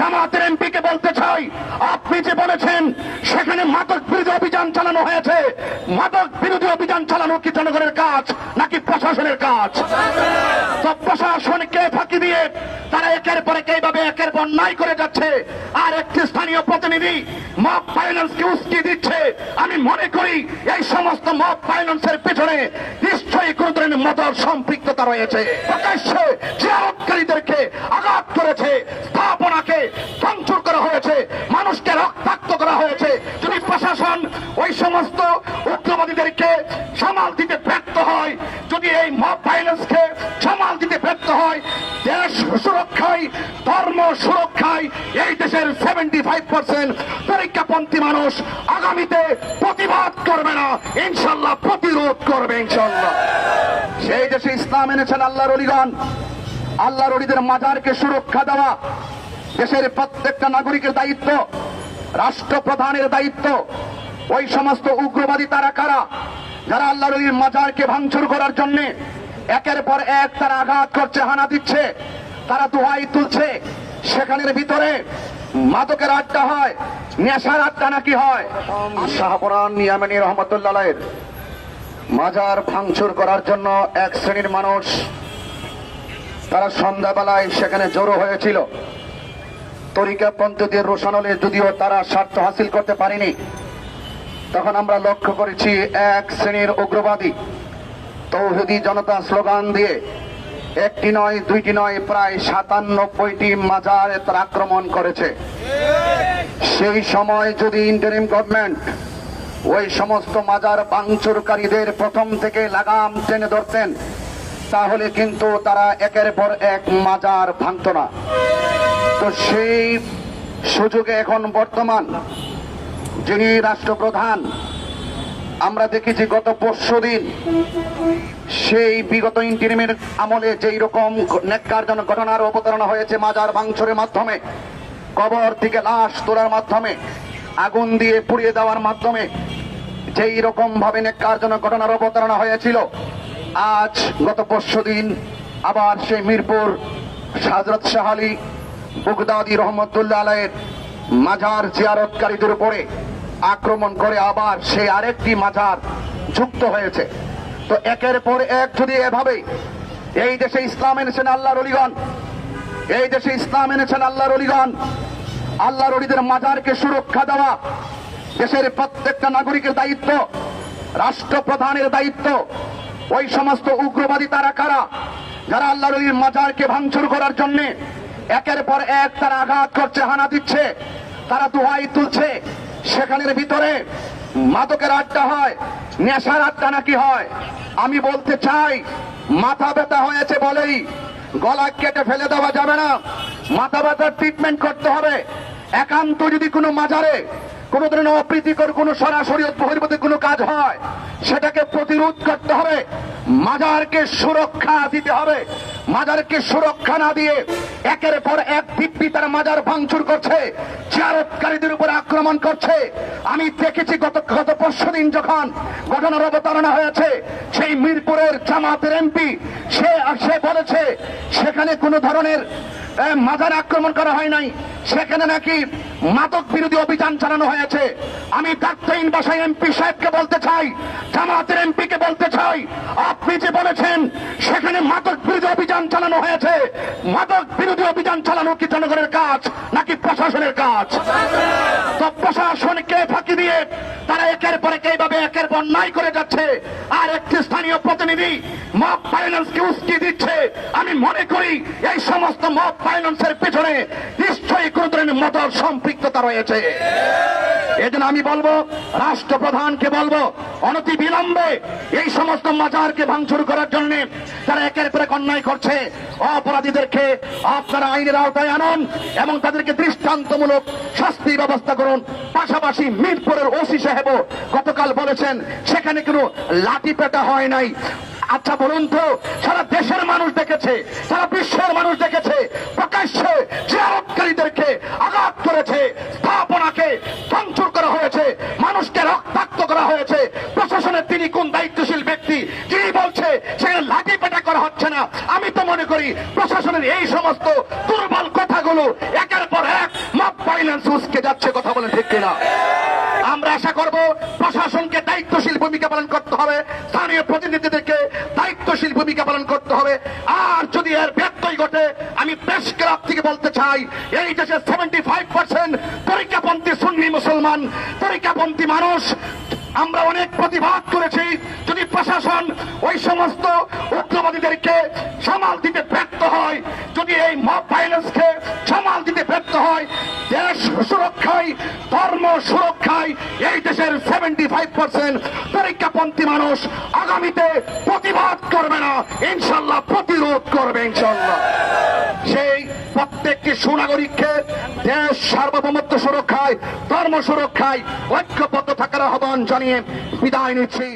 জামাতের এমপিকে বলতে চাই, আপনি যে বলেছেন সেখানে মাদক বিরোধী অভিযান চালানো হয়েছে, মাদক বিরোধী অভিযান চালানো কি জনগণের কাজ নাকি প্রশাসনের কাজ? তো প্রশাসনকে ফাঁকি দিয়ে তারা একের পর এক এইভাবে একের পর অন্যায় করে যাচ্ছে, আর একটি স্থানীয় প্রতিনিধি মব ফাইন্যান্সকে উস্কে দিচ্ছে। আমি মনে করি এই সমস্ত মব ফাইন্যান্সের পেছনে নিশ্চয়ই কোন ধরনের মদত সম্পৃক্ততা রয়েছে। প্রকাশ্যে জিয়ারতকারীদেরকে আঘাত করেছে, স্থাপনাকে ভাঙচুর করা হয়েছে, মানুষকে রক্তাক্ত করা হয়েছে। যদি প্রশাসন ওই সমস্ত উগ্রবাদীদেরকে সামাল দিতে ব্যর্থ হয়, যদি এই মব ফাইন্যান্সকে সামাল দিতে ব্যর্থ হয়, দেশ সুরক্ষায় ধর্ম সুরক্ষায় এই দেশের 75% পরীক্ষাপন্থী মানুষ আগামীতে প্রতিবাদ করবে না, ইনশাল্লাহ প্রতিরোধ করবে ইনশাল্লাহ। সেই দেশে ইসলাম এনেছেন আল্লাহর ওলিগণ। আল্লাহর ওলিদের মাজারকে সুরক্ষা দেওয়া দেশের প্রত্যেকটা নাগরিকের দায়িত্ব, রাষ্ট্রপ্রধানের দায়িত্ব। ওই সমস্ত উগ্রবাদী তারা কারা যারা আল্লাহর ওলির মাজারকে ভাঙচুর করার জন্য একের পর এক তারা আঘাত করছে, হানা দিচ্ছে, তারা দোহাই তুলছে, সেখানের ভিতরে মাদকের আড্ডা হয়, নেশার আড্ডা নাকি হয়? শাহপুরান ইয়ামানী রহমতুল্লাহের মাজার ভাঙচুর করার জন্য এক শ্রেণীর মানুষ তারা সন্ধ্যাবেলায় সেখানে জড়ো হয়েছিল। তরিকাপন্থীদের রোশানলে যদিও তারা স্বার্থ হাসিল করতে পারেনি, তখন আমরা লক্ষ্য করেছি এক শ্রেণীর উগ্রবাদী তৌহিদি জনতা স্লোগান দিয়ে একটি নয় দুইটি নয় প্রায় 97টি মাজারে তারা আক্রমণ করেছে। সেই সময় যদি ইন্টারিম গভর্নমেন্ট ওই সমস্ত মাজার ভাঙচুরকারীদের প্রথম থেকে লাগাম টেনে ধরতেন, তাহলে কিন্তু তারা একের পর এক মাজার ভাঙত না। তো সেই সুযোগে এখন বর্তমান যিনি রাষ্ট্রপ্রধান, আমরা দেখেছি গত পরশুদিন সেই বিগত ইন্টারিমের আমলে যেই রকম ন্যাক্কারজনক ঘটনার অবতারণা হয়েছে, মাজার ভাঙচুরের মাধ্যমে, কবর থেকে লাশ তোলার মাধ্যমে, আগুন দিয়ে পুড়িয়ে দেওয়ার মাধ্যমে যেই রকম ভাবে ন্যাক্কারজনক ঘটনার অবতারণা হয়েছিল, আজ গত পরশুদিন আবার সেই মিরপুর হযরত শাহ আলী বাগদাদী রহমতুল্লাহ আলাইহির মাজার জিয়ারতকারীদের উপরে আক্রমণ করে আবার সেই আরেকটি মাজার যুক্ত হয়েছে। তো একের পর এক যদি এভাবে এই দেশে ইসলাম এনেছেন আল্লাহর ওলিগণ, এই দেশে ইসলাম এনেছেন আল্লাহর ওলিগণ। আল্লাহর ওলিদের মাজারকে সুরক্ষা দেওয়া দেশের প্রত্যেকটা নাগরিকের দায়িত্ব, রাষ্ট্রপ্রধানের দায়িত্ব। ওই সমস্ত উগ্রবাদী তারা কারা যারা আল্লাহর ওলির মাজারকে ভাঙচুর করার জন্য একের পর এক তারা আঘাত করছে, হানা দিচ্ছে, তারা দোহাই তুলছে, সেখানের ভিতরে মাদকের আড্ডা হয়, নেশার আড্ডা নাকি হয়? আমি বলতে চাই, মাথা ব্যথা হয়েছে বলেই গলা কেটে ফেলে দেওয়া যাবে না। মাথা ব্যথার ট্রিটমেন্ট করতে হবে। একান্ত যদি কোনো মাজারে কোন ধরনের অপ্রীতিকর কোন সরাসরি বহির্ভূত কোনো কাজ হয়, সেটাকে প্রতিরোধ করতে হবে, মাজারকে সুরক্ষা দিতে হবে। মাজারকে সুরক্ষা না দিয়ে একের পর এক দিব্যি তারা মাজার ভাঙচুর করছে, জিয়ারতকারীদের উপর আক্রমণ করছে। আমি দেখেছি গত পরশুদিন যখন ঘটনার অবতারণা হয়েছে, সেই মিরপুরের জামাতের এমপি সে বলেছে সেখানে কোনো ধরনের মাজার আক্রমণ করা হয় নাই, সেখানে নাকি মাদক বিরোধী অভিযান চালানো হয়েছে। আমি ডাক্তারহীন ভাষায় এমপি সাহেবকে বলতে চাই, জামাতের এমপিকে বলতে চাই, আপনি যে বলেছেন সেখানে মাদক বিরোধী অভিযান চালানো হয়েছে, মাদক বিরোধী অভিযান চালানো কি জনগণের কাজ নাকি প্রশাসনের কাজ? তো প্রশাসনকে ফাঁকি দিয়ে তারা একের পর এক এইভাবে একের পর অন্যায় করে যাচ্ছে, আর একটি স্থানীয় প্রতিনিধি মব ফাইন্যান্সকে উস্কে দিচ্ছে। আমি মনে করি এই সমস্ত মব ফাইন্যান্সের পেছনে নিশ্চয়ই কোন ধরনের মদত সম্পৃক্ততা রয়েছে। এজন্য আমি বলবো, রাষ্ট্রপ্রধানকে বলবো, অনতি বিলম্বে এই সমস্ত মাজারকে ভাঙচুর করার জন্য তারা একের পর এক অন্যায় করছে, অপরাধীদেরকে আপনারা আইনের আওতায় আনুন এবং তাদেরকে দৃষ্টান্তমূলক শাস্তির ব্যবস্থা করুন। পাশাপাশি মিরপুরের ওসি সাহেবও গতকাল বলেছেন সেখানে কোনো লাঠি পেটা হয় নাই। আচ্ছা বলুন তো, সারা দেশের মানুষ দেখেছে, সারা বিশ্বের মানুষ দেখেছে, প্রকাশ্যে জিয়ারতকারীদেরকে আঘাত করেছে, স্থাপনাকে ভাঙচুর করা হয়েছে, মানুষকে রক্তাক্ত করা হয়েছে। প্রশাসনের তিনি কোন দায়িত্বশীল ব্যক্তি যিনি বলছে সেখানে লাঠি পেটা করা হচ্ছে না? আমি তো মনে করি প্রশাসনের এই সমস্ত দুর্বল কথাগুলো একের পর এক ভায়োলেন্স উস্কে যাচ্ছে, কথা বলেন ঠিক কিনা? আমরা আশা করব প্রশাসনকে দায়িত্বশীল ভূমিকা পালন করতে হবে, স্থানীয় প্রতিনিধিদেরকে দায়িত্বশীল ভূমিকা পালন করতে হবে। আর যদি এর ব্যত্যয় ঘটে, আমি প্রেস ক্লাব থেকে বলতে চাই, এই দেশের 75% তরিকাপন্থী সুন্নি মুসলমান, তরিকাপন্থী মানুষ। আমরা অনেক প্রতিবাদ করেছি। যদি প্রশাসন ওই সমস্ত উগ্রবাদীদেরকে সামাল দিতে ব্যর্থ হয়, যদি এই মব ভায়োলেন্সকে সামাল দিতে ব্যর্থ হয়, দেশ সুরক্ষায়, ধর্ম সুরক্ষায় এই দেশের 75% তরিকাপন্থী মানুষ আগামীতে প্রতিবাদ করবে না, ইনশাল্লাহ প্রতিরোধ করবে ইনশাল্লাহ। সেই প্রত্যেকটি সুনাগরিককে দেশ সার্বভৌমত্ব সুরক্ষায়, ধর্ম সুরক্ষায় ঐক্যবদ্ধ থাকার আহ্বান জানিয়ে বিদায় নিচ্ছি।